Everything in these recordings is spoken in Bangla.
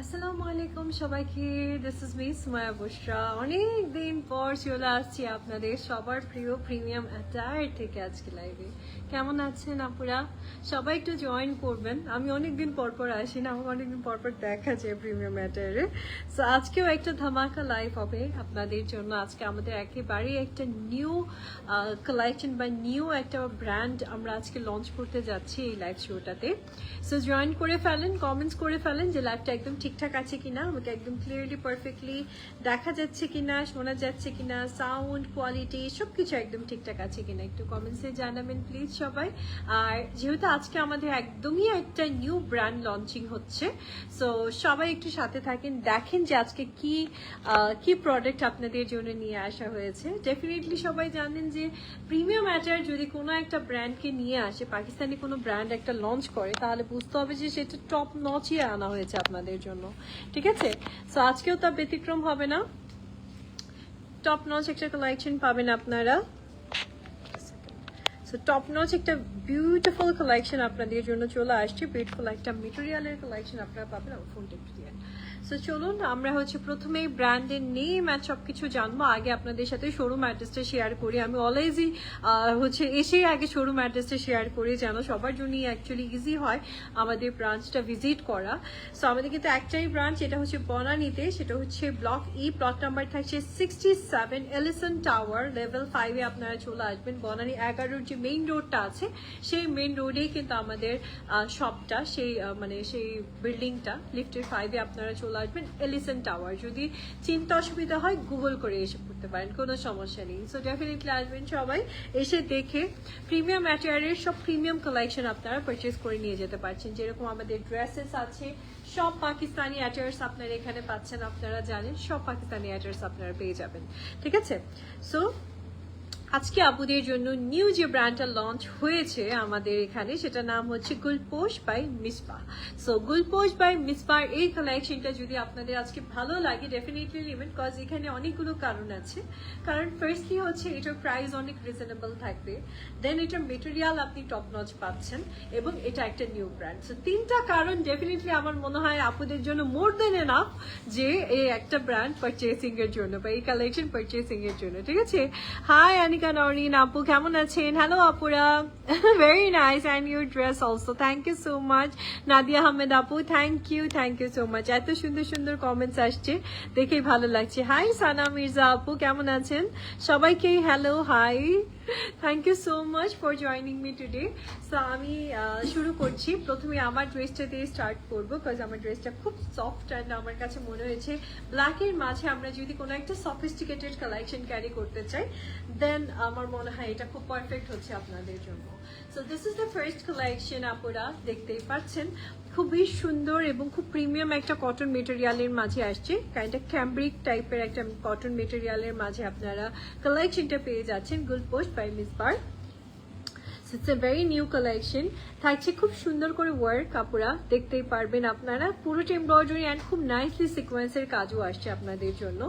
আসসালামু আলাইকুম সবাইকে, দিস ইজ মি সুমায়া বুশরা। অনেক দিন পর চলে আসছি আপনাদের সবার প্রিয় প্রিমিয়াম অ্যাটায়ার থেকে আজকে লাইভে। কেমন আছেন আপুরা? সবাই একটু জয়েন করবেন। আমি অনেকদিন পর পর আসি না, আমাকে অনেকদিন পর পর দেখা যায় প্রিমিয়াম অ্যাটায়ারে। সো আজকেও একটা ধামাকা লাইভ হবে আপনাদের জন্য। আজকে আমাদের একেবারেই একটা নিউ কালেকশন বা নিউ একটা ব্র্যান্ড আমরা আজকে লঞ্চ করতে যাচ্ছি এই লাইভ শোটাতে। সো জয়েন করে ফেলেন, কমেন্টস করে ফেলেন যে লাইভটা একদম ঠিকঠাক আছে কিনা, আমাকে একদম ক্লিয়ারলি পারফেক্টলি দেখা যাচ্ছে কিনা, শোনা যাচ্ছে কিনা, সাউন্ড কোয়ালিটি সবকিছু একদম ঠিকঠাক আছে কিনা একটু কমেন্টসে জানাবেন প্লিজ সবাই। আর যেহেতু আজকে আমাদের একদমই একটা নিউ ব্র্যান্ড লঞ্চিং হচ্ছে, সো সবাই একটু সাথে থাকেন, দেখেন যে আজকে কি প্রোডাক্ট আপনাদের জন্য নিয়ে আসা হয়েছে। ডেফিনেটলি সবাই জানেন যে প্রিমিয়াম অ্যাটায়ার যদি কোনো একটা ব্র্যান্ডকে নিয়ে আসে, পাকিস্তানি কোনো ব্র্যান্ড একটা লঞ্চ করে, তাহলে বুঝতে হবে যে সেটা টপ নচই আনা হয়েছে আপনাদের জন্য, ঠিক আছে? সো আজকেও তা ব্যতিক্রম হবে না, টপ নচ একটা কালেকশন পাবেন আপনারা। সো টপ নচ একটা বিউটিফুল কালেকশন আপনাদের জন্য চলে আসছে, বিউটিফুল একটা মেটেরিয়ালের কালেকশন আপনারা পাবেন। আমার ফোনটা একটু দিয়ে। সো চলুন আমরা প্রথমেই ব্র্যান্ডের নেম আর সবকিছু জানবো। আগে আপনাদের সাথে শোরুম অ্যাড্রেসটা শেয়ার করি। আমি অলওয়েজই এসেই আগে শোরুম অ্যাড্রেসটা শেয়ার করি, যেন সবার জন্যই অ্যাকচুয়ালি ইজি হয় আমাদের ব্রাঞ্চটা ভিজিট করা। সো আমাদের কিন্তু একটাই ব্রাঞ্চ, এটা হচ্ছে বনানীতে, সেটা হচ্ছে ব্লক ই, প্লট নাম্বার থাকছে 67, এলিসন টাওয়ার, লেভেল 5-এ আপনারা চলে আসবেন। বনানী 11-র যে মেইন রোডটা আছে, সেই মেইন রোডেই কিন্তু আমাদের শপটা, সেই সেই বিল্ডিংটা, লিফটের 5-এ আপনারা চলে আসবেন, এলিসন টাওয়ার। যদি চিন্তা অসুবিধা হয় গুগল করে এসে পড়তে পারেন, কোনো সমস্যা নেই। সো ডেফিনেটলি আসবেন সবাই, এসে দেখে প্রিমিয়াম অ্যাটায়ারের সব প্রিমিয়াম কালেকশন আপনারা পারচেস করে নিয়ে যেতে পারছেন। যেরকম আমাদের ড্রেসেস আছে, সব পাকিস্তানি অ্যাটায়ার্স আপনারা এখানে পাচ্ছেন, আপনারা জানেন সব পাকিস্তানি অ্যাটায়ার্স আপনারা পেয়ে যাবেন, ঠিক আছে? সো আজকে আপুদের জন্য নিউ যে ব্র্যান্ডটা লঞ্চ হয়েছে আমাদের এখানে, সেটা নাম হচ্ছে Gulposh by Misbah. So Gulposh by Misbah এই কালেকশনটা যদি আপনাদের আজকে ভালো লাগে, ডেফিনেটলি নেবেন, কজ এখানে অনেকগুলো কারণ আছে। কারণ ফার্স্টলি হচ্ছে এটার প্রাইস অনেক রিজনেবল থাকবে, দেন এটার মেটেরিয়াল আপনি টপ নচ পাচ্ছেন, এবং এটা একটা নিউ ব্র্যান্ড। সো তিনটা কারণ ডেফিনেটলি আমার মনে হয় আপুদের জন্য মোর দেন এনাফ যে এই একটা ব্র্যান্ড পারচেসিং এর জন্য বা এই কালেকশন পারচেসিং এর জন্য, ঠিক আছে? হাই Anika Noreen, আপু কেমন আছেন? হ্যালো আপুরা, very nice and your dress also, thank you so much. Nadia Ahmed আপু, থ্যাংক ইউ সো মাচ। এত সুন্দর সুন্দর কমেন্টস আসছে, দেখেই ভালো লাগছে। হাই সানা মির্জা আপু, কেমন আছেন? সবাইকেই hello, hi, thank you so much for joining me today. So আমি শুরু করছি, প্রথমে আমার ড্রেসটা দিয়ে স্টার্ট করবো, বিকজ আমার ড্রেসটা খুব সফট অ্যান্ড আমার কাছে মনে হয়েছে ব্ল্যাকের মাঝে আমরা যদি কোনো একটা সফিস্টিকেটেড কালেকশন ক্যারি করতে চাই, দেন আমার মনে হয় এটা খুব পারফেক্ট হচ্ছে আপনাদের জন্য। So this is the first collection, আপুরা দেখতেই পাচ্ছেন, খুবই সুন্দর এবং খুব প্রিমিয়াম একটা কটন মেটেরিয়ালের মাঝে আসছে। এটা ক্যাম্ব্রিক টাইপের একটা কটন মেটেরিয়ালের মাঝে আপনারা কালেকশনটা পেয়ে যাচ্ছেন, Gulposh by Misbah. It's a very new collection, থাকছে খুব সুন্দর করে ওয়ার্ক, আপুরা দেখতেই পারবেন আপনারা, পুরোটা এমব্রয়ডারি অ্যান্ড খুব নাইসলি সিকোয়েন্সের কাজও আসছে আপনাদের জন্য।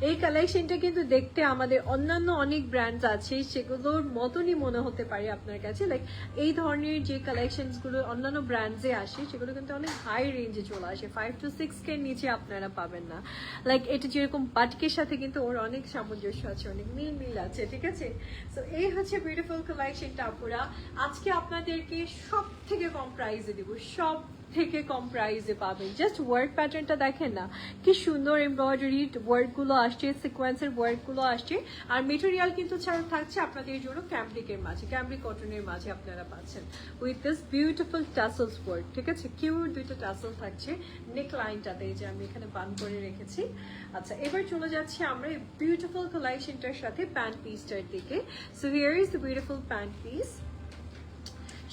এই কালেকশনটা কিন্তু দেখতে আমাদের অন্যান্য অনেক ব্র্যান্ডস আছে সেগুলোর মতনই মনে হতে পারে আপনার কাছে। লাইক এই ধরনের যে কালেকশনসগুলো অন্যান্য ব্র্যান্ডসে আসে, সেগুলো কিন্তু অনেক হাই রেঞ্জে চলে আসে, 5 to 6K নিচে আপনারা পাবেন না। লাইক এটা যেরকম বাটিকের সাথে কিন্তু ওর অনেক সামঞ্জস্য আছে, অনেক মিল আছে, ঠিক আছে? সো এই হচ্ছে বিউটিফুল কালেকশনটা আপুরা। আজকে আপনাদেরকে সব থেকে কম প্রাইসে দিব, সব থেকে কম প্রাইসে পাবেন। জাস্ট ওয়ার্ক প্যাটার্নটা দেখেন না, কি সুন্দর এমব্রয়ডারি ওয়ার্কগুলো আসছে, সিকোয়েন্সের ওয়ার্কগুলো আসছে। আর মেটেরিয়াল কিন্তু থাকছে আপনাদের জন্য ক্যাম্ব্রিকের মাঝে, ক্যাম্ব্রিক কটনের মাঝে আপনারা পাচ্ছেন with this beautiful tassels work, ঠিক আছে? কিউট দুইটা টাসেল থাকছে নেক লাইনটাতে, যে আমি এখানে বান করে রেখেছি। আচ্ছা, এবার চলে যাচ্ছি আমরা এই বিউটিফুল কালেকশনটার সাথে প্যান্ট পিসটার দিকে। So here is the beautiful pant piece.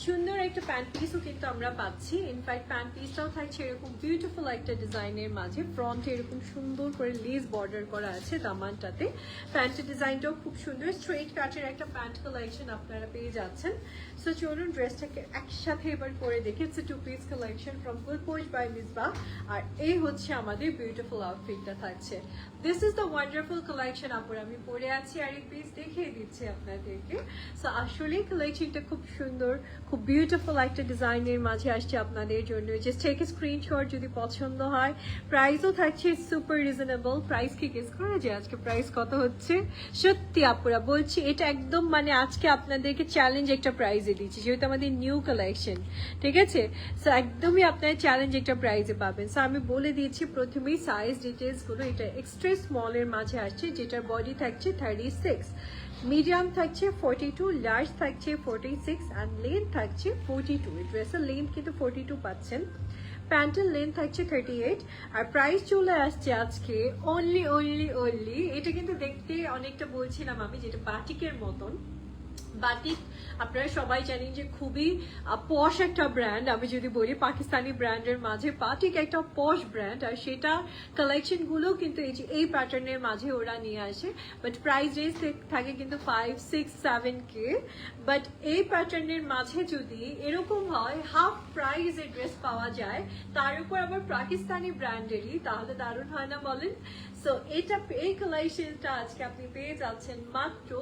সুন্দর একটা প্যান্ট পিসও কিন্তু আমরা পাচ্ছি। ইনফ্যাক্ট প্যান্ট পিসটাও থাকছে এরকম বিউটিফুল একটা ডিজাইনের মাঝে, ফ্রন্টে এরকম সুন্দর করে লেস বর্ডার করা আছে দামানটাতে। প্যান্টের ডিজাইনটাও খুব সুন্দর, স্ট্রেট কাটের একটা প্যান্ট কালেকশন আপনারা পেয়ে যাচ্ছেন। সো চলুন ড্রেসটাকে একসাথে এবার পরে দেখি। It's a 2 piece collection from Gulposh by Misbah. আর এই হচ্ছে আমাদের বিউটিফুল আউটফিটটা থাকছে। This is the wonderful collection, আপুর আমি পরে আছি আর এই পিস দেখিয়ে দিচ্ছি আপনাদেরকে। সো আসলে কালেকশনটা খুব সুন্দর, খুব খুব বিউটিফুল একটা ডিজাইনের মাঝে আসছে আপনাদের জন্য। জাস্ট টেক এ স্ক্রিনশট যদি পছন্দ হয়। প্রাইসও থাকছে সুপার রিজনেবল। প্রাইস কি গেস করা যায় আজকে প্রাইস কত হচ্ছে? সত্যি আপুরা বলছি এটা একদম মানে আজকে আপনাদেরকে চ্যালেঞ্জ একটা প্রাইজে দিচ্ছি, যেহেতু আমাদের নিউ কালেকশন, ঠিক আছে? সো একদমই আপনারা চ্যালেঞ্জ একটা প্রাইজে পাবেন। সো আমি বলে দিয়েছি প্রথমেই সাইজ ডিটেলসগুলো। এটা এক্সট্রা স্মলের মাঝে আসছে, যেটার বডি থাকছে 36, মিডিয়াম থাকছে 42, লার্জ থাকছে 46 অ্যান্ড লেন্থ থাকছে 42। এই ড্রেসের লেন্থ কিন্তু 42 পাচ্ছেন। প্যান্টের লেন্থ থাকছে 38 আর প্রাইস চলে আসছে আজকে অনলি এটা কিন্তু দেখতে অনেকটা বলছিলাম আমি যেটা বাটিকের মতন। বাটিক আপনারা সবাই জানেন যে খুবই পশ একটা ব্র্যান্ড। আমি যদি বলি পাকিস্তানি ব্র্যান্ডের মাঝে বাটিক একটা পশ ব্র্যান্ড, আর সেটা কালেকশন গুলো কিন্তু এই প্যাটার্নের মাঝে ওরা নিয়ে আসে। বাট প্রাইস রেঞ্জ থাকে কিন্তু 5, 6, 7K। বাট এই প্যাটার্নের মাঝে যদি এরকম হয় হাফ প্রাইস এর ড্রেস পাওয়া যায়, তার উপর আবার পাকিস্তানি ব্র্যান্ডেরই, তাহলে দারুণ হয় না বলেন? সো এই কালেকশনটা আজকে আপনি পেয়ে যাচ্ছেন মাত্র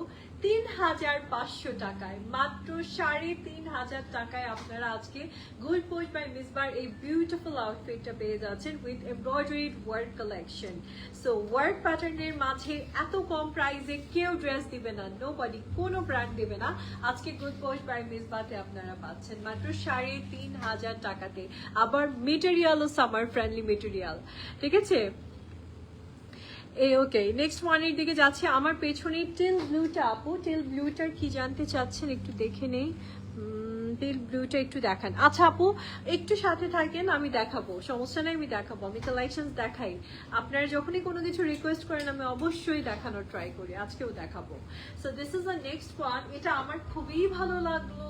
3500 টাকায়, মাত্র 3500 টাকায় আপনারা আজকে গোল্ড পোস্ট বাই মিসবার এই বিউটিফুল আউটফিটটা পেয়ে যাচ্ছেন with embroidered work collection. So work প্যাটার্নের মাঝে এত কম প্রাইসে কেউ ড্রেস দিবে না, নোবডি, কোনো ব্র্যান্ড দিবে না। আজকে গোল্ড পোস্ট বাই মিসবাতে আপনারা পাচ্ছেন মাত্র 3500 টাকাতে, আবার মেটেরিয়ালও সামার ফ্রেন্ডলি মেটেরিয়াল, ঠিক আছে? ওকে, নেক্সট ওয়ানের দিকে যাচ্ছে। আমার পেছনে টিল ব্লুটা আপু, টিল ব্লুটার কি জানতে চাচ্ছেন একটু দেখে নেই। টিল ব্লুটা একটু দেখান। আচ্ছা আপু একটু সাথে থাকেন, আমি দেখাবো, সমস্যা নাই, আমি দেখাবো, আমি কালেকশন দেখাই। আপনারা যখনই কোনো কিছু রিকোয়েস্ট করেন আমি অবশ্যই দেখানোর ট্রাই করি, আজকেও দেখাবো। So this is the next one. এটা আমার খুবই ভালো লাগলো,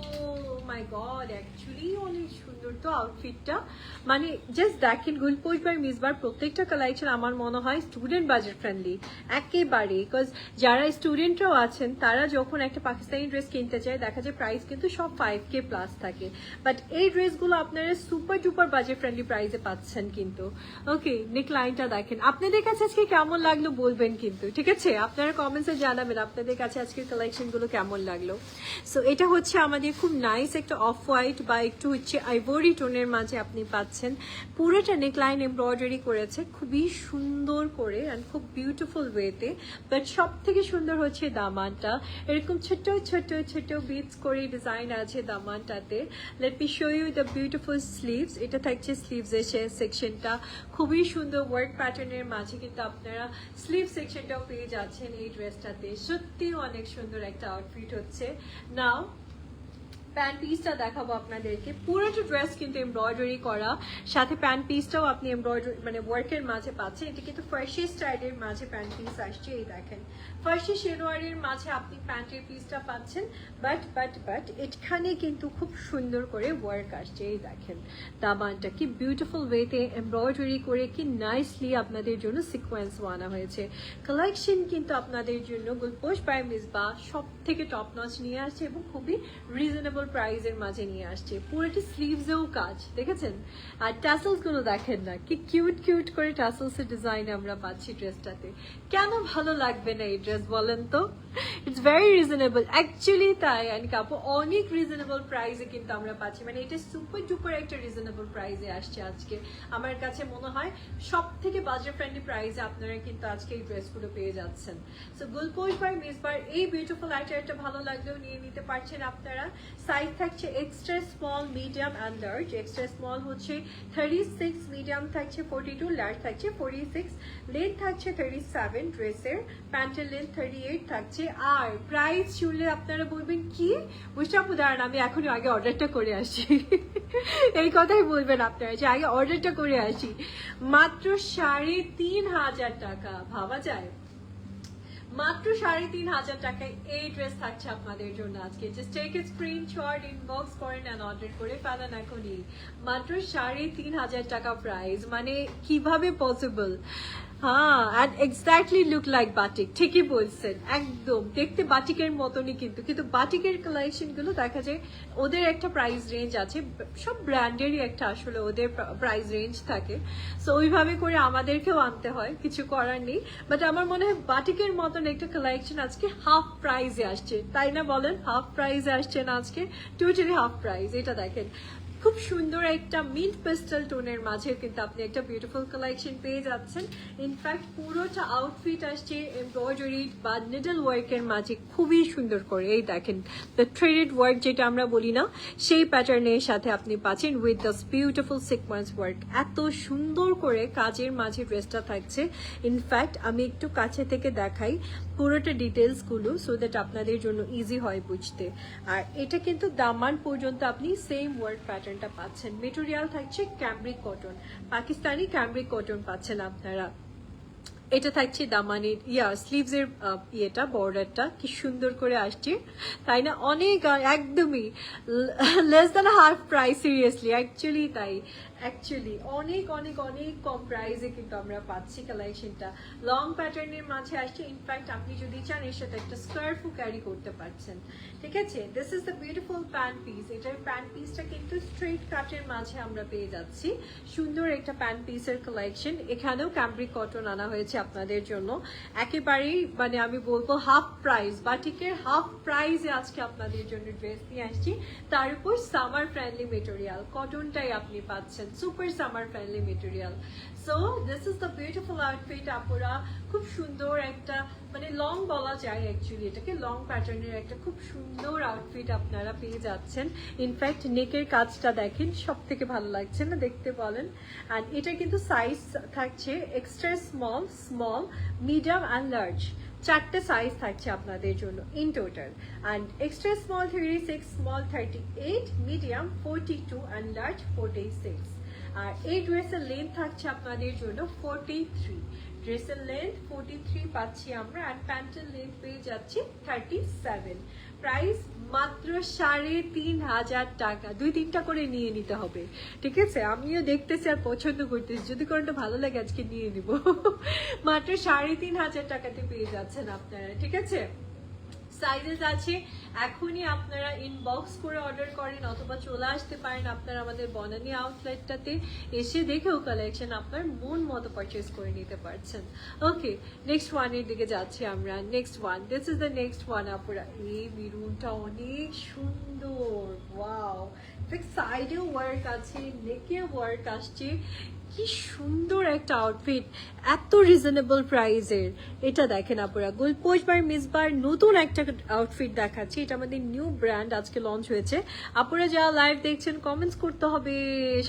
মাই গড, অ্যাকচুয়ালি অনেক সুন্দর তো আউটফিটটা। মানে জাস্ট দেখেন গোল্ড পোস্ট বাই মিসবার প্রত্যেকটা কালেকশন আমার মনে হয় স্টুডেন্ট বাজেট ফ্রেন্ডলি একেবারে। বিকজ যারা স্টুডেন্টরাও আছেন তারা যখন একটা পাকিস্তানি ড্রেস কিনতে চায় দেখা যায় প্রাইস কিন্তু সব 5K প্লাস থাকে। বাট এই ড্রেসগুলো আপনারা সুপার ডুপার বাজেট ফ্রেন্ডলি প্রাইসে পাচ্ছেন কিন্তু। ওকে, নেক লাইনটা দেখেন। আপনাদের কাছে আজকে কেমন লাগলো বলবেন কিন্তু, ঠিক আছে? আপনারা কমেন্টসে জানাবেন আপনাদের কাছে আজকের কালেকশনগুলো কেমন লাগলো। সো এটা হচ্ছে আমাদের খুব নাইস একটা অফ হোয়াইট বা একটু হচ্ছে আইভরি টোনের মাঝে আপনি পাচ্ছেন। পুরোটা নেকলাইন এমব্রয়ডারি করেছে খুবই সুন্দর করে অ্যান্ড খুব বিউটিফুল ওয়েতে। বাট সব থেকে সুন্দর হচ্ছে দামানটা, এরকম ছোট ছোট ছোট বিটস করে ডিজাইন আছে দামানটাতে। Let me show you the beautiful sleeves. এটা থাকছে স্লিভস এর সেকশনটা, খুবই সুন্দর ওয়ার্ক প্যাটার্নের মাঝে কিন্তু আপনারা স্লিভ সেকশনটাও পেয়ে যাচ্ছেন এই ড্রেসটাতে। সত্যি অনেক সুন্দর একটা আউটফিট হচ্ছে। নাও প্যান্ট পিসটা দেখাবো আপনাদেরকে। পুরোটা ড্রেস কিন্তু এমব্রয়ডারি করা, সাথে প্যান্ট পিসটাও আপনি এমব্রয়ডারি মানে ওয়ার্কের মাঝে পাচ্ছেন। এটা কিন্তু ফার্সি স্টাইলের মাঝে প্যান্ট পিস আসছে, এই দেখেন ফার্সি শেরওয়ারির মাঝে আপনি প্যান্টের পিসটা পাচ্ছেন। বাট এখানে কিন্তু খুব সুন্দর করে ওয়ার্ক আসছে, এই দেখেন দামানটা কি বিউটিফুল ওয়েতে এমব্রয়ডারি করে কি নাইসলি আপনাদের জন্য সিকোয়েন্স আনা হয়েছে। কালেকশন কিন্তু আপনাদের জন্য গোল্ড পোস্ট বাই মিসবা সব থেকে টপ নচ নিয়ে আসছে এবং খুবই রিজনেবল প্রাইজের মাঝে নিয়ে আসছে। পুরোটি স্লিভসেও কাজ দেখেছেন, আর টাসেলস গুলো দেখেন না কি কিউট কিউট করে টাসেলস এর ডিজাইন আমরা পাচ্ছি ড্রেসটাতে। কেন ভালো লাগবে না এই ড্রেস বলেন তো? ইটস ভেরি রিজনেবল অ্যাকচুয়ালি, তাই আপু অনেক রিজনেবল প্রাইসে কিন্তু আমরা পাচ্ছি। মানে এটা সুপার ডুপার একটা রিজনেবল প্রাইসে আসছে আজকে। আমার কাছে মনে হয় সব থেকে বাজেট ফ্রেন্ডলি প্রাইসে আপনারা কিন্তু আজকে এই ড্রেসগুলো পেয়ে যাচ্ছেন। সো গোল্ড পোস্ট বাই মিসবার এই বিউটিফুল আইটেমটা ভালো লাগলেও নিয়ে নিতে পারছেন আপনারা। সাইজ থাকছে extra small, medium and large. Extra small হচ্ছে 36, মিডিয়াম থাকছে 42, লার্জ থাকছে 46, লেন্থ থাকছে 37 ড্রেসের, প্যান্টের লেন্থ 38 থাকছে। আর প্রাইস শুনলে আপনারা বলবেন কি বুঝতে আপু দাঁড়ান আমি এখনই আগে অর্ডারটা করে আসি এই কথাই বলবেন আপনারা যে আগে অর্ডারটা করে আসি। মাত্র 3500 টাকা, ভাবা যায়? মাত্র 3500 টাকায় এই ড্রেস থাকছে আপনাদের জন্য আজকে। Just take a screenshot, inbox করেন এন্ড অর্ডার করে ফেলেন এখনই। মাত্র 3500 টাকা প্রাইস, মানে কিভাবে পসিবল? হ্যাঁ, and exactly look like batik, ঠিকই বলছেন, একদম দেখতে বাটিকের মতনই, কিন্তু বাটিকের কালেকশন গুলো দেখা যায় ওদের একটা প্রাইস রেঞ্জ আছে, সব ব্র্যান্ডেরই একটা আসলে ওদের প্রাইস রেঞ্জ থাকে, সো ওইভাবে করে আমাদেরকেও আনতে হয়, কিছু করার নেই। বাট আমার মনে হয় বাটিকের মতন একটা কালেকশন আজকে হাফ প্রাইসে আসছে, তাই না বলেন? হাফ প্রাইসে আসছে না আজকে, টোটালি হাফ প্রাইস। এটা দেখেন খুব সুন্দর একটা মিন্ট পেস্টাল টোনের মাঝে কিন্তু আপনি একটা বিউটিফুল কালেকশন পেয়ে যাচ্ছেন। ইনফ্যাক্ট পুরোটা আউটফিট আসছে এমব্রয়ডারি বা নিডল ওয়ার্কের মাঝে খুবই সুন্দর করে, এই দেখেন দ্য থ্রেডেড ওয়ার্ক যেটা আমরা বলি না, সেই প্যাটার্নের সাথে আপনি পাচ্ছেন with the beautiful sequence work. এত সুন্দর করে কাজের মাঝে ড্রেসটা থাকছে। ইনফ্যাক্ট আমি একটু কাছে থেকে দেখাই পুরোটা ডিটেলস গুলো, সো দ্যাট আপনাদের জন্য ইজি হয় বুঝতে। আর এটা কিন্তু দামান পর্যন্ত আপনি সেম ওয়ার্ক প্যাটার্নটা পাচ্ছেন। মেটেরিয়াল থাকছে cambric cotton, Pakistani cambric cotton পাচ্ছেন আপনারা। এটা থাকছে দামানের স্লিভস এর ইয়েটা, বর্ডারটা কি সুন্দর করে আসছে, তাই না? অনেক একদমই less than half price, seriously actually তাই, অ্যাকচুয়ালি অনেক অনেক অনেক কম প্রাইসে কিন্তু আমরা পাচ্ছি কালেকশনটা। লং প্যাটার্নের মাঝে আসছে। ইনফ্যাক্ট আপনি যদি চান এর সাথে একটা স্কার্ফও ক্যারি করতে পারছেন, ঠিক আছে? This is the beautiful pant piece. এটার প্যান্ট পিসটা কিন্তু স্ট্রেট কাটের মাঝে আমরা পেয়ে যাচ্ছি, সুন্দর একটা প্যান্ট পিসের কালেকশন। এখানেও ক্যামব্রিক কটন আনা হয়েছে আপনাদের জন্য, একেবারেই মানে আমি বলবো হাফ প্রাইস, বাটিকের হাফ প্রাইসে আজকে আপনাদের জন্য ড্রেস নিয়ে আসছি। তার উপর সামার ফ্রেন্ডলি মেটেরিয়াল, কটনটাই আপনি পাচ্ছেন, super summer friendly material. So this is the beautiful outfit আপুরা। খুব সুন্দর একটা মানে লং বলা যায় অ্যাকচুয়ালি, এটাকে লং প্যাটার্নের একটা খুব সুন্দর আউটফিট আপনারা পেয়ে যাচ্ছেন। ইনফ্যাক্ট নেকের কাজটা দেখেন, সব থেকে ভালো লাগছে না দেখতে বলেন? অ্যান্ড এটা কিন্তু সাইজ থাকছে extra small, small, medium and large, চারটে সাইজ থাকছে আপনাদের জন্য in total. And extra small 36, small 38, medium 42 and large 46। আর এই ড্রেসের লেন্থ থাকছে আপনাদের জন্য 43, ড্রেসের লেন্থ 43 পাচ্ছি আমরা। আর প্যান্টের লেন্থ পেয়ে যাচ্ছি 37। প্রাইস মাত্র 3,500 টাকা। 2-3টা করে নিয়ে নিতে হবে, ঠিক আছে? আমিও দেখতেছি আর পছন্দ করতেছি, যদি কোনটা ভালো লাগে আজকে নিয়ে নিব। মাত্র 3,500 টাকাতে পেয়ে যাচ্ছেন আপনারা, ঠিক আছে? সাইজেস আছে, এখনই আপনারা ইনবক্স করে অর্ডার করেন অথবা চলে আসতে পারেন আপনারা আমাদের বনানী আউটলেটটাতে, এসে দেখেও কালেকশন আপনার মন মতো পারচেস করে নিতে পারছেন। ওকে, নেক্সট ওয়ানের দিকে যাচ্ছি আমরা। Next one, this is the next one আপুরা। এই মেরুনটা অনেক সুন্দর, ওয়াও! সাইডেও ওয়ার্ক আছে, নেকে ওয়ার্ক আসছে, কি সুন্দর একটা আউটফিট, এত রিজনেবল প্রাইসের। এটা দেখেন আপুরা, গুলপোশ বার মিসবার নতুন একটা আউটফিট দেখাচ্ছি। এটা আমাদের নিউ ব্র্যান্ড, আজকে লঞ্চ হয়েছে। আপুরা যারা লাইভ দেখছেন কমেন্টস করতে হবে,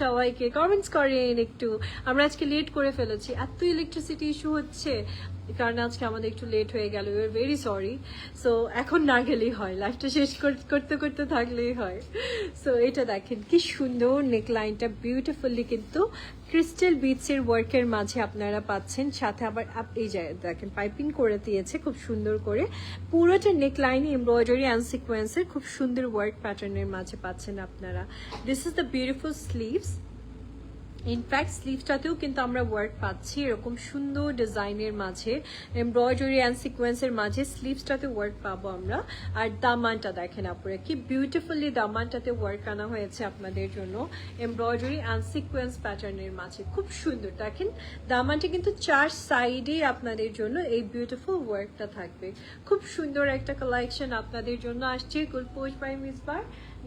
সবাইকে কমেন্টস করেন একটু। আমরা আজকে লেট করে ফেলেছি, এত ইলেকট্রিসিটি ইস্যু হচ্ছে, কারণ আজকে আমাদের একটু লেট হয়ে গেল, you are very sorry. So এখন না গেলেই হয়, লাইফটা শেষ করতে করতে থাকলেই হয়। সো এটা দেখেন কি সুন্দর নেকলাইনটা, বিউটিফুলি কিন্তু ক্রিস্টাল বিটসের ওয়ার্কের মাঝে আপনারা পাচ্ছেন, সাথে আবার এই যে দেখেন পাইপিং করে দিয়েছে খুব সুন্দর করে। পুরোটা নেকলাইনে এমব্রয়ডারি অ্যান্ড সিকোয়েন্সের খুব সুন্দর ওয়ার্ক প্যাটার্নের মাঝে পাচ্ছেন আপনারা। This is the beautiful sleeves. In fact স্লিভসটাতেও কিন্তু আমরা ওয়ার্ক পাচ্ছি এরকম সুন্দর ডিজাইনের মাঝে, এমব্রয়ডারি অ্যান্ড সিকোয়েন্সের মাঝে স্লিভসটাতে ওয়ার্ক পাবো আমরা। আর দামানটা দেখেন আপনারা, কি বিউটিফুলি দামানটাতে ওয়ার্ক আনা হয়েছে আপনাদের জন্য, এমব্রয়ডারি অ্যান্ড সিকোয়েন্স প্যাটার্নের মাঝে খুব সুন্দর। দেখেন দামানটা কিন্তু 4 সাইডে আপনাদের জন্য এই বিউটিফুল ওয়ার্কটা থাকবে। খুব সুন্দর একটা কালেকশন আপনাদের জন্য আসছে গুলপোশ বাই মিসবার।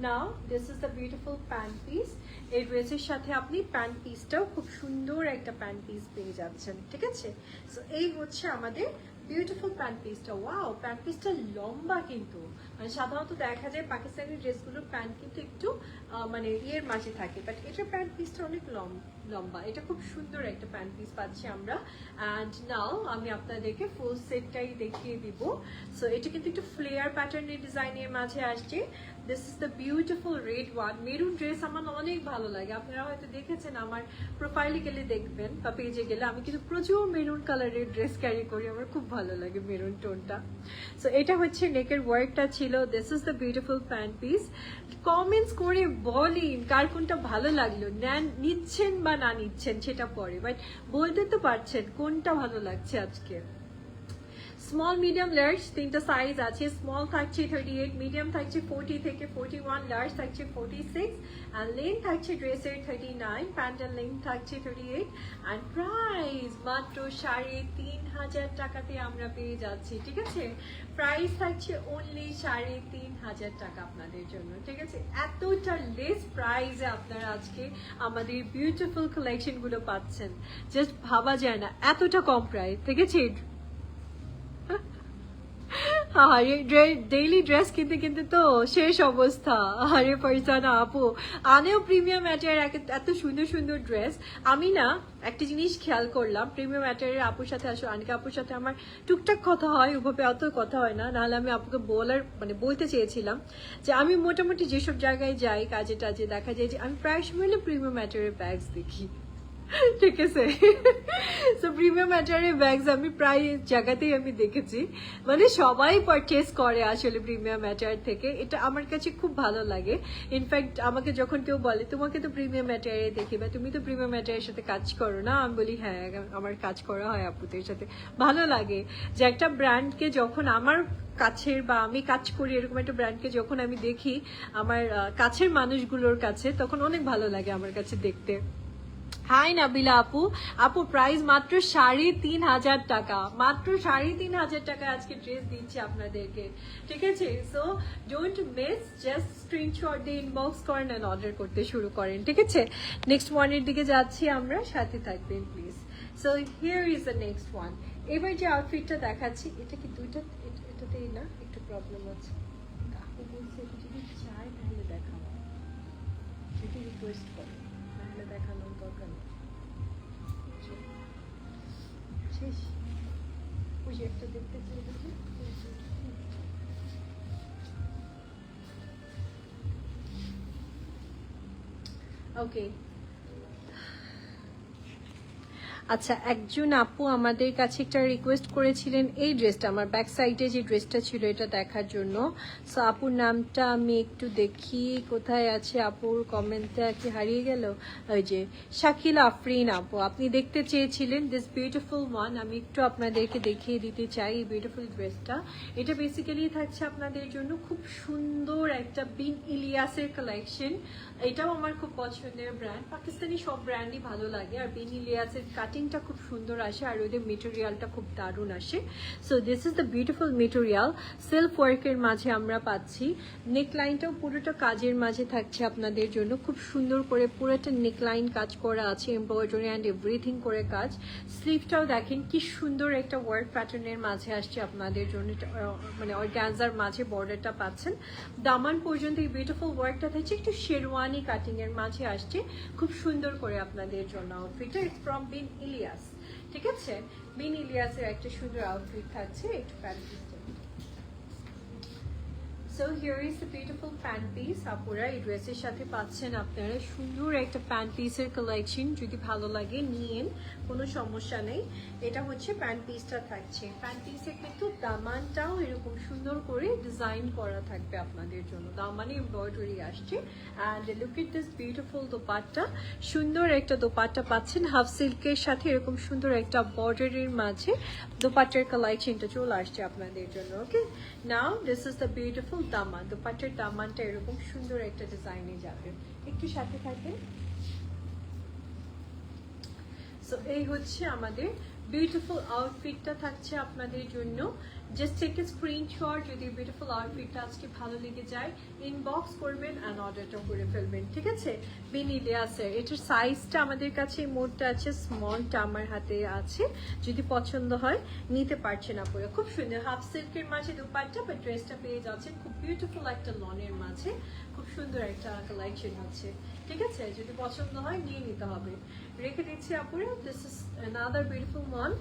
Now this is the beautiful pant piece. এই ড্রেসের সাথে আপনি প্যান্ট পিসটাও খুব সুন্দর একটা প্যান্ট পিস পেয়ে যাচ্ছেন, ঠিক আছে? সো এই হচ্ছে আমাদের বিউটিফুল প্যান্ট পিসটা। ওয়াও, প্যান্ট পিসটা লম্বা, কিন্তু মানে সাধারণত দেখা যায় পাকিস্তানি ড্রেসগুলোর প্যান্ট কিন্তু একটু মানে ইয়ের মাঝে থাকে, বাট এটার প্যান্ট পিসটা অনেক লম্বা। এটা খুব সুন্দর একটা প্যান্ট পিস পাচ্ছি আমরা। অ্যান্ড নাও আমি আপনাদেরকে ফুল সেটটাই দেখিয়ে দিব। সো এটা কিন্তু একটু ফ্লেয়ার প্যাটার্নের ডিজাইনের মাঝে আসছে। This is the beautiful red one. Maroon dress আমার অনেক ভালো লাগে, আপনারা হয়তো দেখেছেন আমার প্রোফাইলে গেলে দেখবেন বা পেজে গেলে, আমি কিন্তু প্রচুর মেরুন কালারের ড্রেস ক্যারি করি, আমার খুব ভালো লাগে মেরুন টোনটা। সো এটা হচ্ছে নেকের ওয়ার্কটা ছিল। This is the beautiful pant piece. Comments করে বলেন কার কোনটা ভালো লাগলো, নিচ্ছেন বা না নিচ্ছেন সেটা পরে, বাট বলতে তো পারছেন কোনটা ভালো লাগছে আজকে। স্মল মিডিয়াম লার্জ তিনটা সাইজ আছে, স্মল থাকছে 38, মিডিয়াম থাকছে 40 থেকে 41, লার্জ থাকছে 46, আর লেন্থ থাকছে ড্রেসের 39, প্যান্টের লেন্থ থাকছে 38, আর প্রাইস মাত্র 3,500 টাকাতে আমরা পেয়ে যাচ্ছি। ঠিক আছে, প্রাইস থাকছে অনলি 3,500 টাকা আপনাদের জন্য। ঠিক আছে, এতটা লেস প্রাইসে আপনারা আজকে আমাদের বিউটিফুল কালেকশন গুলো পাচ্ছেন, জাস্ট ভাবা যায় না এতটা কম প্রাইস। ঠিক আছে, ডেইলি ড্রেস কিনতে কিনতে তো শেষ অবস্থা। আরে ফারজানা আপু আনেও প্রিমিয়াম ম্যাটেরিয়াল এত সুন্দর সুন্দর ড্রেস। আমি না একটা জিনিস খেয়াল করলাম, প্রিমিয়াম ম্যাটেরিয়াল আপুর সাথে আসো, আনিকা আপুর সাথে আমার টুকটাক কথা হয়, ওভাবে অত কথা হয় না, নাহলে আমি আপুকে বলতে চেয়েছিলাম যে আমি মোটামুটি যেসব জায়গায় যাই কাজে টাজে, দেখা যায় যে আমি প্রায় সময় না প্রিমিয়াম ম্যাটেরিয়াল ব্যাগস দেখি। ঠিক আছে, সো প্রিমিয়াম ম্যাটেরিয়াল ব্যাগস আমি প্রায় জায়গাতেই আমি দেখেছি, মানে সবাই পারচেস করে আসলে প্রিমিয়াম ম্যাটেরিয়াল থেকে। এটা আমার কাছে খুব ভালো লাগে। ইনফ্যাক্ট আমাকে যখন কেউ বলে তোমাকে তো প্রিমিয়াম ম্যাটেরিয়াল দেখি, বা তুমি তো প্রিমিয়াম ম্যাটেরিয়ালের সাথে কাজ করো না, আমি বলি হ্যাঁ আমার কাজ করা হয় আপুদের সাথে। ভালো লাগে যে একটা ব্র্যান্ডকে যখন আমার কাছের, বা আমি কাজ করি এরকম একটা ব্র্যান্ডকে যখন আমি দেখি আমার কাছের মানুষগুলোর কাছে, তখন অনেক ভালো লাগে আমার কাছে দেখতে। হাই নাবিলা আপু, আপু প্রাইস মাত্র 3,500 টাকা, মাত্র 3,500 টাকা আজকে ড্রেস দিচ্ছি আপনাদেরকে। ঠিক আছে, so don't miss, just screenshot দিয়ে ইনবক্স করেন এন্ড অর্ডার করতে শুরু করেন। ঠিক আছে, নেক্সট ওয়ানের দিকে যাচ্ছি আমরা, সাথে থাকবেন please. So here is the next one. এবার যে আউটফিটটা দেখাচ্ছি, এটা কি দুইটা, এটাতেই না একটু প্রবলেম আছে। আপু বলছে যদি চাই তাহলে দেখাবো, যদি রিকোয়েস্ট করে তাহলে দেখানোর দরকার নেই। শেষ ওই যে একটা দেখতে চাই, ওকে। আচ্ছা, একজন আপু আমাদের কাছে একটা রিকোয়েস্ট করেছিলেন এই ড্রেসটা, আমার ব্যাক সাইডে যে ড্রেসটা ছিল এটা দেখার জন্য। সো আপুর নামটা আমি একটু দেখি কোথায় আছে, আপুর কমেন্টটা কি হারিয়ে গেল। ওই যে শাকিলা আফরিন আপু, আপনি দেখতে চেয়েছিলেন দিস বিউটিফুল ওয়ান। আমি একটু আপনাদেরকে দেখিয়ে দিতে চাই এই বিউটিফুল ড্রেসটা। এটা বেসিক্যালি থাকছে আপনাদের জন্য খুব সুন্দর একটা বিন ইলিয়াসের কালেকশন। এটাও আমার খুব পছন্দের ব্র্যান্ড, পাকিস্তানি সব ব্র্যান্ডই ভালো লাগে, আর বিন ইলিয়াসের কাটিংটা খুব সুন্দর আসে, আর ওদের মেটেরিয়ালটা খুব দারুণ আসে। So this is the beautiful material, self ওয়ার্কের মাঝে আমরা পাচ্ছি। নেকলাইনটাও পুরোটা কাজের মাঝে থাকছে আপনাদের জন্য, খুব সুন্দর করে পুরোটা নেকলাইন কাজ করা আছে, এমব্রয়ডারি অ্যান্ড এভরিথিং করে কাজ। স্লিভটাও দেখেন কি সুন্দর একটা ওয়ার্ক প্যাটার্নের মাঝে আসছে আপনাদের জন্য, মানে অর্গানজার মাঝে বর্ডারটা পাচ্ছেন। দামান পর্যন্ত এই বিউটিফুল ওয়ার্কটা থাকছে, একটু শেরওয়ানি কাটিং এর মাঝে আসছে, খুব সুন্দর করে আপনাদের জন্য আউটফিটটা। ইটস ফ্রম বিন ইলিয়াস। ঠিক আছে, বিন ইলিয়াসের একটা সুন্দর আউটফিট থাকছে, একটু pant piece. So here is the beautiful pant piece. আপুরা এই ড্রেসের সাথে পাচ্ছেন আপনারা সুন্দর একটা প্যান্ট পিসের কালেকশন, যদি ভালো লাগে নিয়েন, কোনো সমস্যা নেই। এটা হচ্ছে প্যান্ট পিসটা থাকছে। প্যান্ট পিসে কিন্তু দামানটাও এরকম সুন্দর করে ডিজাইন করা থাকবে আপনাদের জন্য, দামানে এমব্রয়ডারি আসছে। And look at this beautiful dupatta, সুন্দর একটা দোপাট্টা পাচ্ছেন হাফ সিল্কের সাথে, এরকম সুন্দর একটা বর্ডারের মাঝে দোপাট্টার কালেকশনটা চলে আসছে আপনাদের জন্য। ওকে, নাও দিস ইজ দ্য বিউটিফুল দামান। দোপাট্টার দামানটা এরকম সুন্দর একটা ডিজাইনে যাবে, একটু সাথে থাকবে। সো এই হচ্ছে আমাদের বিউটিফুল আউটফিটটা থাকছে আপনাদের জন্য। জাস্ট টেক এ স্ক্রিনশট, যদি বিউটিফুল আউটফিটটা আজকে ভালো লেগে যায় ইনবক্স করবেন অ্যান্ড অর্ডারটা করে ফেলবেন। ঠিক আছে, বিন ইলিয়াসের এটার সাইজটা আমাদের কাছে মোটটা আছে, স্মলটা আমার হাতে আছে, যদি পছন্দ হয় নিতে পারছেন আপনারা। খুব সুন্দর হাফ সিল্কের মাঝে দোপাট্টা, বা ড্রেসটা পেয়ে যাচ্ছেন খুব বিউটিফুল একটা লনের মাঝে, খুব সুন্দর একটা কালেকশন হচ্ছে। ঠিক আছে, যদি পছন্দ হয় নিয়ে নিতে হবে। রেখে দিচ্ছি আপুরা, this is another beautiful one.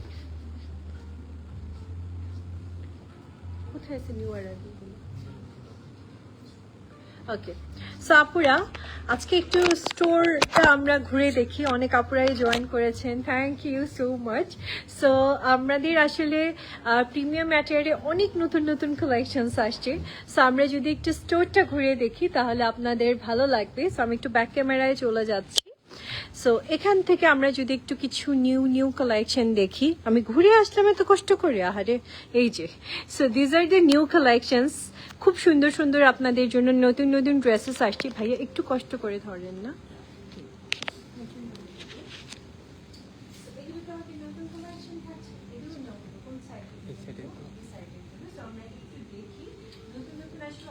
কোথায় আছে নিউ অ্যারাইভাল? ওকে, সো আপুরা আজকে একটু স্টোরটা আমরা ঘুরে দেখি। অনেক আপুরাই জয়েন করেছেন, thank you so much. So আমাদের আসলে প্রিমিয়াম ম্যাটেরিয়ালে অনেক নতুন নতুন কালেকশনস আসছে। সো আমরা যদি একটু স্টোরটা ঘুরে দেখি তাহলে আপনাদের ভালো লাগবে। সো আমি একটু ব্যাক ক্যামেরায় চলে যাচ্ছি। সো এখান থেকে আমরা যদি একটু কিছু নিউ কালেকশন দেখি, আমি ঘুরে আসলাম এত কষ্ট করে, আহারে এই যে। So these are the new collections, খুব সুন্দর সুন্দর আপনাদের জন্য নতুন নতুন ড্রেসেস আসছে। ভাইয়া একটু কষ্ট করে ধরেন না।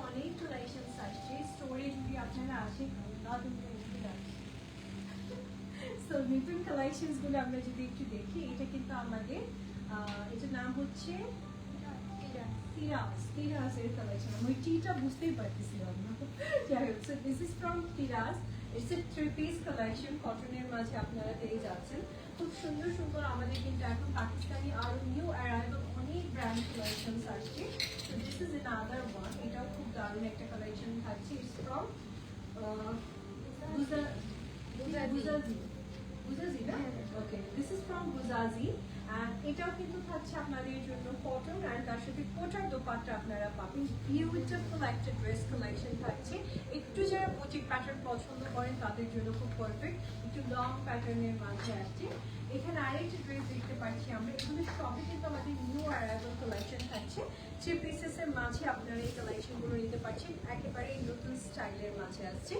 অনেক কালেকশন আসছে, স্টোরে যদি আপনারা আসেন সো নতুন কালেকশনস গুলো আমরা যদি একটু দেখি, এটা কিন্তু আমাদের এটার নাম হচ্ছে তিরাসের কালেকশন। আমি টিটা বুঝতেই পারতেছিলাম না, যাই হোক। সো দিস ইজ ফ্রম তিরাস, ইটস এ 3-piece কালেকশন, কটনের মাঝে আপনারা পেয়ে যাচ্ছেন। খুব সুন্দর সুন্দর আমাদের কিন্তু এখন পাকিস্তানি আরো নিউ অ্যারাইভাল অনেক ব্র্যান্ড কালেকশনস আসছে। So this is another one, এটাও খুব দারুণ একটা কালেকশন থাকছে। ইটস ফ্রম বুজাজি না? ওকে, দিস ইজ ফ্রম বুজাজি। এটাও কিন্তু থাকছে আপনাদের জন্য কটন, আর তার সাথে কোটার দোপাট্টা আপনারা পাবেন। বিউটিফুল একটা ড্রেস কালেকশন থাকছে। একটু যারা বুটিক প্যাটার্ন পছন্দ করেন তাদের জন্য খুব পারফেক্ট, একটু লং প্যাটার্নের মাঝে আসছে। এখানে আরেকটা ড্রেস দেখতে পাচ্ছি আমরা, এগুলো সবই কিন্তু আমাদের নিউ অ্যারাইভাল কালেকশন থাকছে। 3 পিসেস এর মাঝে আপনারা এই কালেকশন গুলো নিতে পারছেন, একেবারে নতুন স্টাইলের মাঝে আসছে।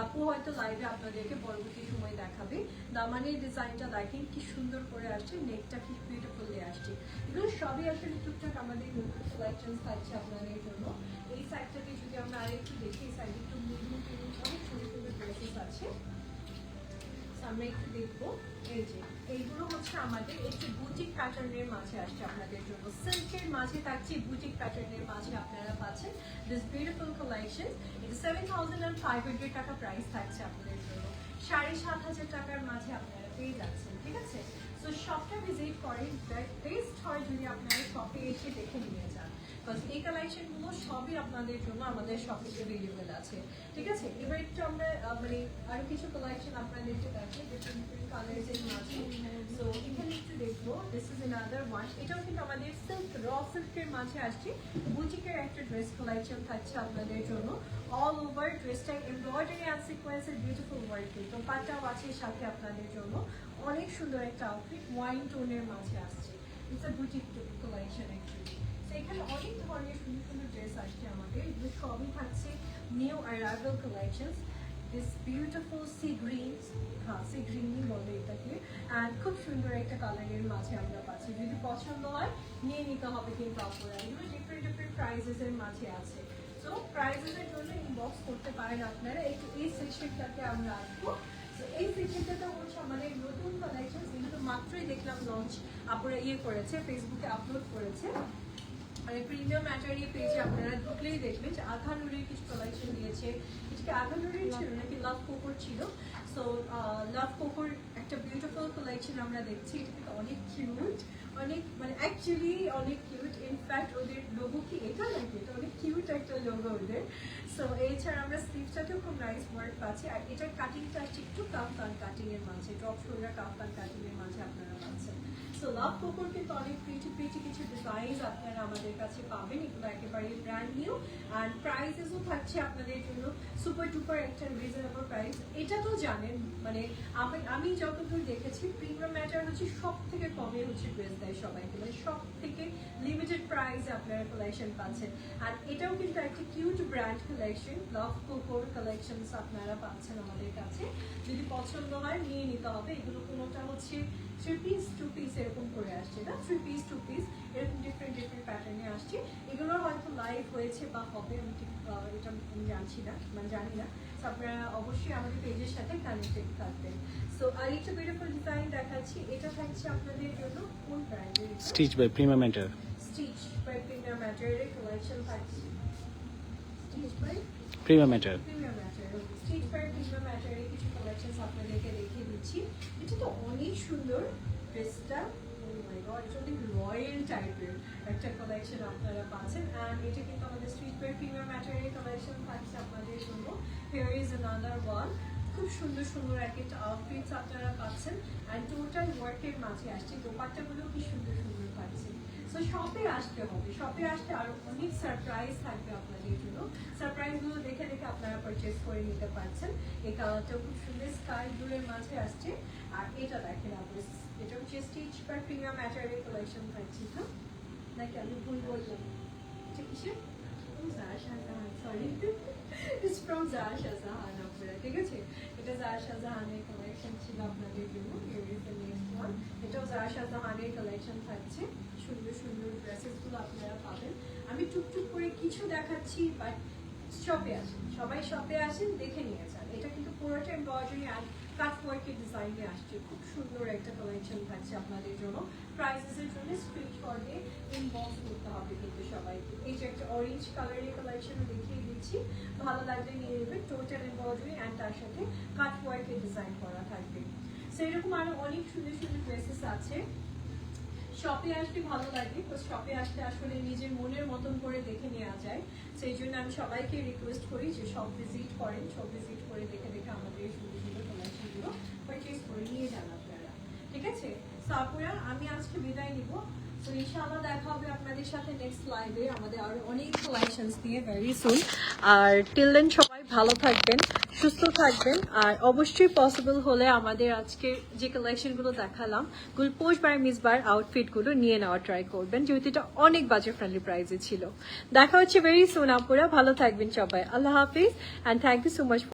আপু হয়তো লাইভে আপনাদেরকে পরবর্তী সময় দেখাবে। দামানের ডিজাইনটা দেখেন কি সুন্দর করে আসছে, নেকটা কি বিউটিফুলি আসছে। এগুলো সবই আসলে টুকটাক আমাদের নতুন কালেকশন থাকছে আপনাদের জন্য। এই সাইডটাকে যদি আমরা আরেকটু দেখি, এই সাইডে একটু অনেক সুন্দর সুন্দর ড্রেসেস আছে, আমরা একটু দেখবো। এই যে এইগুলো হচ্ছে আমাদের একটু বুটিক প্যাটার্নের মাঝে আসছে আপনাদের জন্য, সিল্কের মাঝে থাকছে, বুটিক প্যাটার্নের মাঝে আপনারা পাচ্ছেন দিস বিউটিফুল কালেকশন। এটা 7,500 টাকা প্রাইস থাকছে আপনাদের জন্য, 7,500 টাকার মাঝে আপনারা পেয়ে যাচ্ছেন, ঠিক আছে। সো শপটা ভিজিট করেন, বেস্ট হয় যদি আপনারা শপে এসে দেখে নিয়ে যান, বিকজ এই কালেকশনগুলো সবই আপনাদের জন্য আমাদের শপে অ্যাভেলেবেল আছে, ঠিক আছে। এবার একটু আমরা মানে আরো কিছু কালেকশন আপনাদেরকে দেখাই ডিফারেন্ট কালার্সের মাঝে। সো এখানে একটু দেখবো, দিস ইজ অ্যানাদার ওয়ান, এটাও কিন্তু আমাদের সিল্ক, র সিল্কের মাঝে আসছে। বুটিকের একটা ড্রেস কালেকশন থাকছে আপনাদের জন্য, অল ওভার ড্রেসটা এমব্রয়ডারি অ্যান্ড সিকোয়েন্সের বিউটিফুল ওয়ার্ক, তো পাটাও আছে সাথে আপনাদের জন্য। অনেক সুন্দর একটা আউটফিট, ওয়াইন টোনের মাঝে আসছে। It's a boutique collection actually. তো এখানে অনেক ধরনের সুন্দর সুন্দর ড্রেস আসছে আমাদের, এগুলো সবই থাকছে new arrival collections. This beautiful sea green, হ্যাঁ সি গ্রিনই বলে এটাকে, অ্যান্ড খুব সুন্দর একটা কালারের মাঝে আমরা পাচ্ছি। যদি পছন্দ হয় নিয়ে নিতে হবে কিন্তু আপনারা, এগুলো ডিফারেন্ট ডিফারেন্ট প্রাইসেসের মাঝে আছে। সো প্রাইসেসের জন্য ইনবক্স করতে পারেন আপনারা। একটু এই সেকশনটাকে আমরা আসবো। এই সেকশনটা হচ্ছে আমাদের নতুন কালেকশন, এগুলো মাত্রই দেখলাম লঞ্চ আপনারা করেছে, ফেসবুকে আপলোড করেছে। আর প্রিমিয়াম ম্যাটারি পেজে আপনারা ঢুকলেই দেখবেন যে আঘানুরির কিছু কালেকশন দিয়েছে। এটাকে আঘানুরির ছিল নাকি লাভ কোকোর ছিল। সো লাভ কোকোর একটা বিউটিফুল কালেকশন আমরা দেখছি, এটা কিন্তু অনেক কিউট, অনেক মানে অ্যাকচুয়ালি অনেক কিউট। ইনফ্যাক্ট ওদের লোগো কি এটা নাকি, এটা অনেক কিউট একটা লোগো ওদের। সো এছাড়া আমরা স্লিভসটাতেও খুব নাইস ওয়ার্ক পাচ্ছি, আর এটার কাটিংটা আসছে একটু কাফতান কাটিং এর মাঝে, ড্রপ শোল্ডার কাফতান কাটিং এর মাঝে আপনারা পাচ্ছেন। সো লাভ কোকোর কিন্তু অনেক প্রিটি কিছু ডিজাইন আপনারা আমাদের কাছে পাবেন, এগুলো একেবারে ব্র্যান্ড নিউ, অ্যান্ড প্রাইসেসও থাকছে আপনাদের জন্য সুপার ডুপার একটা রিজনেবল প্রাইস। এটা তো জানেন মানে আমি যতদূর দেখেছি প্রিমিয়াম ম্যাটার হচ্ছে সব থেকে কমে হচ্ছে ড্রেস দেয় সবাইকে, মানে সব থেকে লিমিটেড প্রাইসে আপনারা কালেকশন পাচ্ছেন। আর এটাও কিন্তু একটা কিউট ব্র্যান্ড কালেকশন, লাভ কোকোর কালেকশনস আপনারা পাচ্ছেন আমাদের কাছে। যদি পছন্দ হয় নিয়ে নিতে হবে। এগুলো কোনোটা হচ্ছে 3 পিস 2 পিস এরকম করে আসছে না, 3 পিস 2 পিস এরকম ডিফারেন্ট ডিফারেন্ট প্যাটার্নে আসছে। এগুলো হয়তো লাইভ হয়েছে বা হবে, আমি ঠিক এটা জানছি না, মানে জানি না। সো আপনারা অবশ্যই আমাদের পেজের সাথে কানেক্টেড থাকবেন। সো আর একটা বিউটিফুল ডিজাইন দেখাচ্ছি, এটা থাকছে আপনাদের জন্য কোন ব্র্যান্ডের, stitch by premium matter, stitch by premium ম্যাটারের কালেকশন থাকছে, stitch by premium matter, premium matter, stitch by premium ম্যাটারের কিছু কালেকশন আপনাদেরকে দেখিয়ে দিচ্ছি। এটা তো অনেক সুন্দর ড্রেসটা, রয়্যাল টাইপের একটা কালেকশন আপনারা পাচ্ছেন। অ্যান্ড এটা কিন্তু আমাদের স্ট্রিট বাই প্রিমিয়াম ম্যাটারের কালেকশন থাকছে আপনাদের জন্য। হিয়ার ইজ অ্যানাদার ওয়ান, খুব সুন্দর সুন্দর এক একটা আউটফিটস আপনারা পাচ্ছেন, অ্যান্ড টোটাল ওয়ার্কের মাঝে আসছে। দোপাট্টাগুলো কি সুন্দর সুন্দর পাচ্ছেন। সো শপে আসতে হবে, শপে আসতে আরো অনেক সারপ্রাইজ থাকবে আপনাদের জন্য। সারপ্রাইজ গুলো দেখে দেখে আপনারা পারচেস করে নিতে পারছেন। এই কালারটাও খুব সুন্দর স্কাই ব্লুর মাঝে আসছে। আর এটা দেখেন আপনার, এটা হচ্ছে স্টিচ বা প্রিমিয়াম ম্যাটেরিয়াল কালেকশন থাকছে। হ্যাঁ নাকি আমি ভুল বললাম? এটা কিসের? জারা শাহজাহান, সরি, ইটস ফ্রম জারা শাহজাহান আপনারা, ঠিক আছে? এটা জারা শাহজাহানের কালেকশন ছিল আপনাদের জন্য। Here is the next one. এটাও জারা শাহজাহানের কালেকশন থাকছে। সুন্দর সুন্দর ড্রেসেস গুলো আপনারা পাবেন। আমি টুকটুক করে কিছু দেখাচ্ছি, বাট শপে আসেন, সবাই শপে আসেন, দেখে নিয়ে যান। এটা কিন্তু পুরোটা এমব্রয়ডারি আর কাট ওয়ার্কের ডিজাইনে আসছে। খুব সুন্দর একটা কালেকশন থাকছে আপনাদের জন্য। প্রাইসেসের জন্য স্ক্রিনশটে ইনবক্স করতে হবে কিন্তু সবাইকে। এই যে একটা অরেঞ্জ কালারের কালেকশন দেখিয়ে দিচ্ছি, ভালো লাগলে নিয়ে নেবেন। টোটাল এমব্রয়ডারি অ্যান্ড তার সাথে কাট ওয়ার্কের ডিজাইন করা থাকবে। সো এরকম আরো অনেক সুন্দর সুন্দর ড্রেসেস আছে। শপে আসলে ভালো লাগে, শপে আসলে আসলে নিজের মনের মতন করে দেখে নেওয়া যায়। সেই জন্য আমি সবাইকে রিকোয়েস্ট করি যে শপ ভিজিট করেন, শপ ভিজিট করে দেখে দেখে আমাদের এই সুন্দর সুন্দর কালেকশনগুলো পারচেজ করে নিয়ে যান আপনারা, ঠিক আছে? সো আপুরা, আমি আজকে বিদায় নিব। তো ইনশাআল্লাহ দেখা হবে আপনাদের সাথে নেক্সট লাইভে আমাদের আরো অনেক কালেকশনস দিয়ে ভেরি সুন। আর টিল দেন সবাই ভালো থাকবেন, সুস্থ থাকবেন। আর অবশ্যই পসিবল হলে আমাদের আজকে যে কালেকশনগুলো দেখালাম, গুলপোশ বাই মিসবার আউটফিটগুলো নিয়ে নেওয়া ট্রাই করবেন, যেহেতু এটা অনেক বাজেট ফ্রেন্ডলি প্রাইসে ছিল। দেখা হচ্ছে ভেরি সুন আপুরা, ভালো থাকবেন সবাই। আল্লাহ হাফিজ and thank you so much.